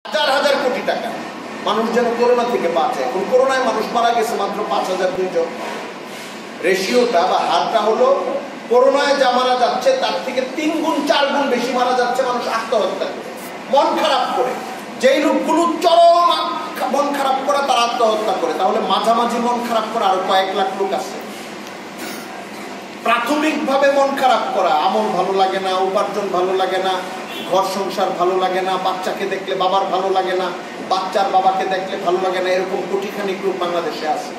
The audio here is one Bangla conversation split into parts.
হাজার হাজার কোটি টাকা মানুষ যেন করোনা থেকে বাঁচে। এখন করোনায় মানুষ মারা গেছে মাত্র 5,002 জন। রেশিওটা বা হারটা হলো করোনায় যা মারা যাচ্ছে তার থেকে 3 গুণ 4 গুণ বেশি মারা যাচ্ছে মানুষ আত্মহত্যা করে, মন খারাপ করে। যেই লোকগুলো চরম মন খারাপ করা তারা আত্মহত্যা করে, তাহলে মাঝামাঝি মন খারাপ করা আরো কয়েক লাখ লোক আছে। প্রাথমিকভাবে মন খারাপ করা, আমল ভালো লাগে না, উপার্জন ভালো লাগে না, ঘর সংসার ভালো লাগে না, বাচ্চাকে দেখলে বাবার ভালো লাগে না, বাচ্চার বাবাকে দেখলে ভালো লাগে না, এরকম কোটিখানিক লোক বাংলাদেশে আছে।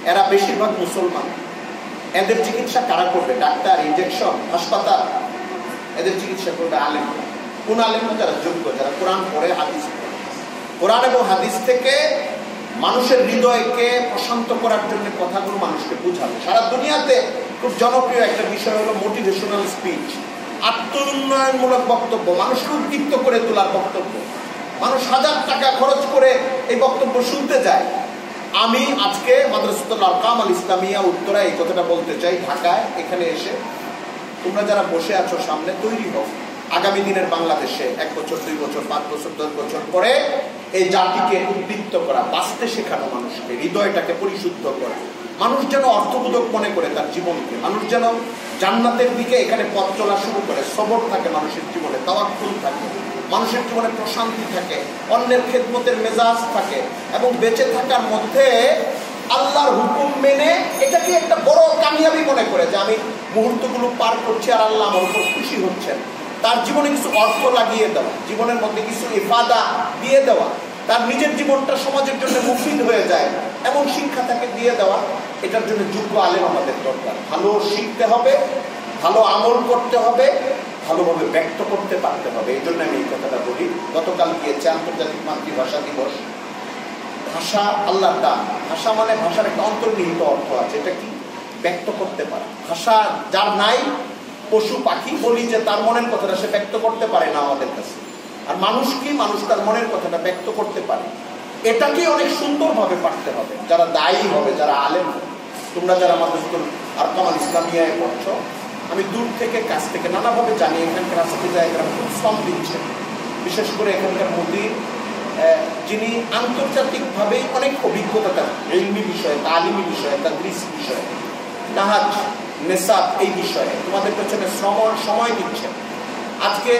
এরা বেশিরভাগ মুসলমান। এদের চিকিৎসা কারা করবে? ডাক্তার, ইনজেকশন, হাসপাতাল? এদের চিকিৎসা করবে আলেম। কোন আলেম? যারা যোগ্য, যারা কোরআন পড়ে, হাদিস পড়ে। কোরআন এবং হাদিস থেকে মানুষের হৃদয়কে প্রশান্ত করার জন্য কথাগুলো মানুষকে বুঝাবে। সারা দুনিয়াতে খুব জনপ্রিয় একটা বিষয় হলো মোটিভেশনাল স্পিচ, আত্মোন্নয়নমূলক বক্তব্য, মানুষকে উদ্দীপ্ত করে তোলার বক্তব্য। মানুষ হাজার টাকা খরচ করে এই বক্তব্য শুনতে যায়। আমি আজকে মাদ্রাসাতুল আরকাম আল ইসলামিয়া উত্তরা এই কথাটা বলতে চাই, ঢাকায় এখানে এসে তোমরা যারা বসে আছো সামনে তৈরি হোক আগামী দিনের বাংলাদেশে 1 বছর 2 বছর 5 বছর 10 বছর পরে এই জাতিকে উদ্দীপ্ত করা, বাঁচতে শেখানো, মানুষকে হৃদয়টাকে পরিশুদ্ধ করা, মানুষ যেন অর্থবোধক মনে করে তার জীবনকে, মানুষ যেন জান্নাতের দিকে এখানে পথ চলা শুরু করে। সবর থাকে মানুষের জীবনে, তাওয়াক্কুল থাকে মানুষের জীবনে, প্রশান্তি থাকে, অন্যের খেদমতের মেজাজ থাকে, এবং বেঁচে থাকার মধ্যে আল্লাহর হুকুম মেনে এটাকে একটা বড় কামিয়াবি মনে করে যে আমি মুহূর্তগুলো পার করছি আর আল্লাহ আমার উপর খুশি হচ্ছেন। তার জীবনে কিছু অর্থ লাগিয়ে দেওয়া, জীবনের মধ্যে কিছু ইফাদা দিয়ে দেওয়া, তার নিজের জীবনটা সমাজের জন্য মুফিদ হয়ে যায় এমন শিক্ষা তাকে দিয়ে দেওয়া। এটার জন্য যোগ্য আলেম আমাদের দরকার। ভালো শিখতে হবে, ভালো আমল করতে হবে, ভালোভাবে ব্যক্ত করতে পারতে হবে। এই জন্য আমি এই কথাটা বলি। গতকাল গিয়েছে আন্তর্জাতিক মাতৃভাষা দিবস। ভাষা আল্লাহর দান। ভাষা মানে ভাষার একটা অন্তর্নিহিত অর্থ আছে, এটা কি? ব্যক্ত করতে পারে। ভাষা যার নাই, পশু পাখি বলি যে তার মনের কথাটা সে ব্যক্ত করতে পারে না আমাদের কাছে। আর মানুষ কি? মানুষ তার মনের কথাটা ব্যক্ত করতে পারে। এটাকে অনেক সুন্দরভাবে পারতে হবে। যারা দায়ী হবে, যারা আলেম হবে, তোমরা যারা মাদ্রাসাতুল আরকাম আল ইসলামিয়ায় পড়ছো, আমি দূর থেকে কাছ থেকে নানাভাবে জানি এখানকার রাস্তাতে জায়গাটা খুব শ্রম দিচ্ছে। বিশেষ করে এখানকার মুদির, যিনি আন্তর্জাতিকভাবে অনেক অভিজ্ঞতা তার ইলমি বিষয়ে, তালিমি বিষয়ে, তাদরিস বিষয়ে, নাহাজ, নেসাব এই বিষয়ে তোমাদের পেছনে সময় দিচ্ছে। আজকে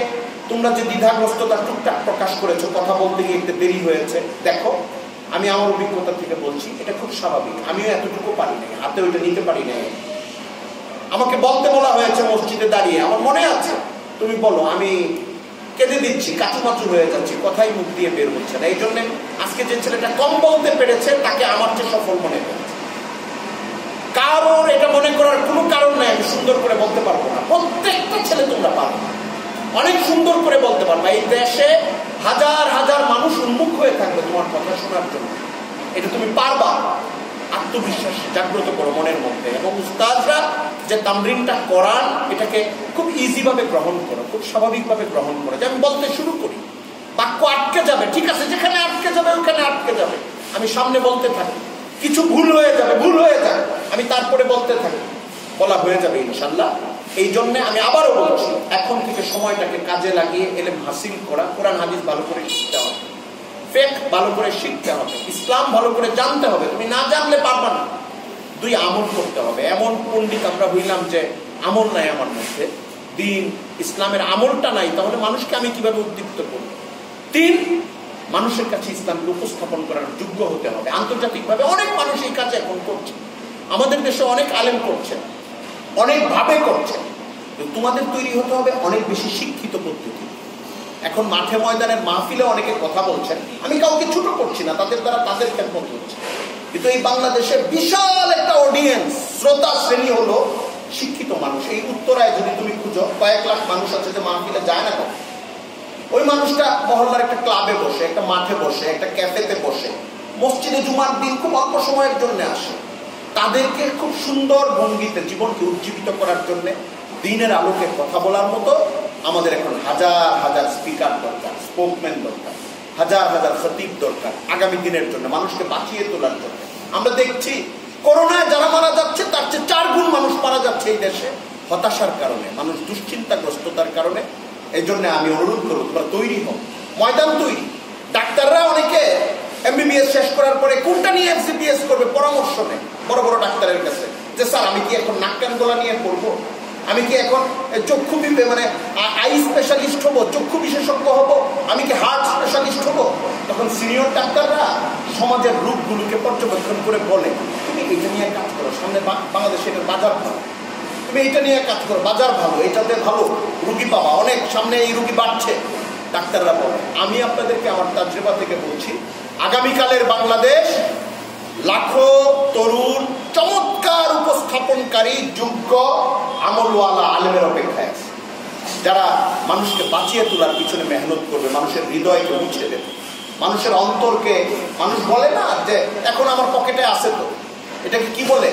তোমরা যে দ্বিধাগ্রস্ততা টুকটাক প্রকাশ করেছো, কথা বলতে গিয়ে একটু দেরি হয়েছে, দেখো আমি আমার অভিজ্ঞতা থেকে বলছি, এটা খুব স্বাভাবিক। আমিও এতটুকু পারি নাই, হাতে ওইটা নিতে পারি নাই। আমাকে বলতে বলা হয়েছে মসজিদে দাঁড়িয়ে, আমার মনে আছে, তুমি বলো, আমি কেঁদে দিচ্ছি, কাচুমাচু হয়ে যাচ্ছি, কথাই মুখ দিয়ে বের হচ্ছে না। এই জন্য আজকে যে ছেলেটা কম বলতে পেরেছে তাকে আমার চেয়ে সফল মনে করেছে। কারোর এটা মনে করার কোনো কারণ নাই আমি সুন্দর করে বলতে পারবো না। প্রত্যেকটা ছেলে তোমরা পারো, অনেক সুন্দর করে বলতে পারবে। এই দেশে হাজার হাজার মানুষ উন্মুখ হয়ে থাকবে তোমার কথা শোনার জন্য। এটা তুমি পারবা। আত্মবিশ্বাস জাগ্রত করো মনের মধ্যে, এবং উস্তাদরা যে তামরিনটা করান এটাকে খুব ইজি ভাবে গ্রহণ করো, খুব স্বাভাবিকভাবে গ্রহণ করো। যে আমি বলতে শুরু করি, বাক্য আটকে যাবে, ঠিক আছে, যেখানে আটকে যাবে ওখানে আটকে যাবে, আমি সামনে বলতে থাকি। কিছু ভুল হয়ে যাবে, ভুল হয়ে যাবে, আমি তারপরে বলতে থাকি, বলা হয়ে যাবে ইনশাল্লাহ। এই জন্য আমি আবারও বলছি, এখন থেকে সময়টাকে কাজে লাগিয়ে এলেম হাসিল করা, কোরআন হাদিস ভালো করে শিখতে হবে, ফিকহ ভালো করে শিখতে হবে, ইসলাম ভালো করে জানতে হবে। তুমি না জানলে পারবা না। 2 আমল করতে হবে। এমন পণ্ডিত আমরা হইলাম যে আমল নাই আমার মধ্যে, দিন ইসলামের আমলটা নাই, তাহলে মানুষকে আমি কিভাবে উদ্দীপ্ত করব? 3 মানুষের কাছে ইসলামকে উপস্থাপন করার যোগ্য হতে হবে। আন্তর্জাতিকভাবে অনেক মানুষ এই কাজ এখন করছে, আমাদের দেশে অনেক আলেম করছে, অনেকভাবে করছে। তোমাদের তৈরি হতে হবে অনেক বেশি শিক্ষিত পদ্ধতি। এখন মাঠে ময়দানের মাহফিলে অনেকে কথা বলছেন, আমি কাউকে ছোট করছি না, তাদের দ্বারা তাদের খেদমত হচ্ছে। কিন্তু এই বাংলাদেশে বিশাল একটা অডিয়েন্স, শ্রোতা শ্রেণী হলো শিক্ষিত মানুষ। এই উত্তরায় যদি তুমি খুঁজো, কয়েক লাখ মানুষ আছে যে মাহফিলে যায় না কখন। ওই মানুষটা মহল্লার একটা ক্লাবে বসে, একটা মাঠে বসে, একটা ক্যাফেতে বসে, মসজিদে জুমার দিন খুব অল্প সময়ের জন্য আসে। তাদেরকে খুব সুন্দর ভঙ্গিতে জীবনকে উজ্জীবিত করার জন্য দিনের আলোকে কথা বলার মতো আমাদের এখন হাজার হাজার স্পিকার দরকার, স্পোকম্যান দরকার, হাজার হাজার খতিব দরকার আগামী দিনের জন্য, মানুষকে বাঁচিয়ে তোলার জন্য। আমরা দেখছি করোনায় যারা মারা যাচ্ছে তার চেয়ে 4 গুণ মানুষ মারা যাচ্ছে এই দেশে হতাশার কারণে, মানুষ দুশ্চিন্তাগ্রস্ততার কারণে। এই জন্য আমি অনুরোধ করব, তোমরা তৈরি হও, ময়দান তৈরি, ডাক্তাররা অনেকে এমবিবিএস শেষ করার পরে কোনটা নিয়ে এফসিপিএস করবে পরামর্শ নেয় বড় বড় ডাক্তারের কাছে, যে স্যার আমি কি এখন নাক কান গলা নিয়ে করবো, আমি কি এখন চক্ষু মানে আই স্পেশালিস্ট হবো, চক্ষু বিশেষজ্ঞ হব, আমি কি হার্ট স্পেশালিস্ট হব? তখন সিনিয়র ডাক্তাররা সমাজের রূপগুলোকে পর্যবেক্ষণ করে বলে তুমি এটা নিয়ে কাজ করো, সামনে বাংলাদেশে এটার বাজার ভালো, তুমি এটা নিয়ে কাজ করো, বাজার ভালো, এটাতে ভালো রুগী পাবা, অনেক সামনে এই রুগী বাড়ছে। ডাক্তাররা বলে। আমি আপনাদেরকে আমার তাজরিবা থেকে বলছি, আগামীকালের বাংলাদেশ লাখো তরুণ চমৎকার উপস্থাপনকারী যোগ্য আমলওয়ালা আলেমের অপেক্ষায় আছে, যারা মানুষকে বাঁচিয়ে তোলার পিছনে মেহনত করবে, মানুষের হৃদয়কে মুছে দেবে, মানুষের অন্তরকে। মানুষ বলে না যে এখন আমার পকেটে আছে, তো এটাকে কি বলে?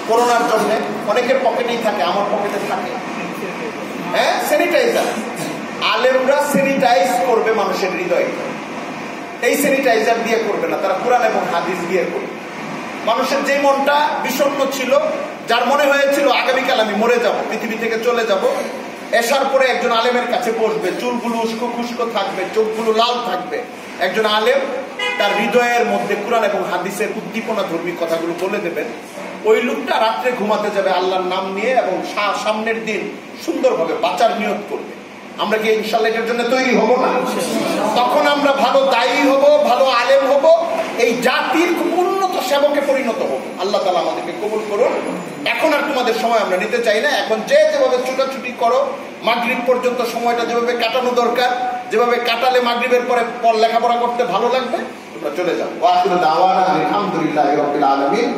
করোনার জন্য অনেকের পকেটেই থাকে, আমার পকেটে থাকে, হ্যাঁ, স্যানিটাইজার। আলেমরা স্যানিটাইজ করবে মানুষের হৃদয়, এই স্যানিটাইজার দিয়ে করবে না, তারা কোরআন এবং হাদিস দিয়ে করবে। মানুষের যে মনটা বিষণ্ণ ছিল, যার মনে হয়েছিল আগামীকাল আমি মরে যাব, পৃথিবী থেকে চলে যাব, এসার পরে একজন আলেমের কাছে বসবে, চুলগুলো উস্কো খুস্কো থাকবে, চোখগুলো লাল থাকবে, একজন আলেম তার হৃদয়ের মধ্যে কোরআন এবং হাদিসের উদ্দীপনা ধর্মী কথাগুলো বলে দেবেন। ওই লোকটা রাত্রে ঘুমাতে যাবে আল্লাহর নাম নিয়ে এবং সামনের দিন সুন্দরভাবে বাঁচার নিয়ত করবে। আমরা কি ইনশাআল্লাহ এটার জন্য তৈরি হব না? তখন আমরা ভালো দায়ী হব, ভালো আলেম হব, এই জাতির খুব উন্নত সেবকে পরিণত হব। আল্লাহ তাআলা আমাদেরকে কবুল করুন। এখন আর তোমাদের সময় আমরা নিতে চাই না। এখন যেভাবে ছুটাছুটি করো, মাগরিব পর্যন্ত সময়টা যেভাবে কাটানো দরকার, যেভাবে কাটালে মাগরিবের পরে লেখাপড়া করতে ভালো লাগবে, তোমরা চলে যাও। ওয়া আখিরু দাওয়ানা আলহামদুলিল্লাহি রাব্বিল আলামিন।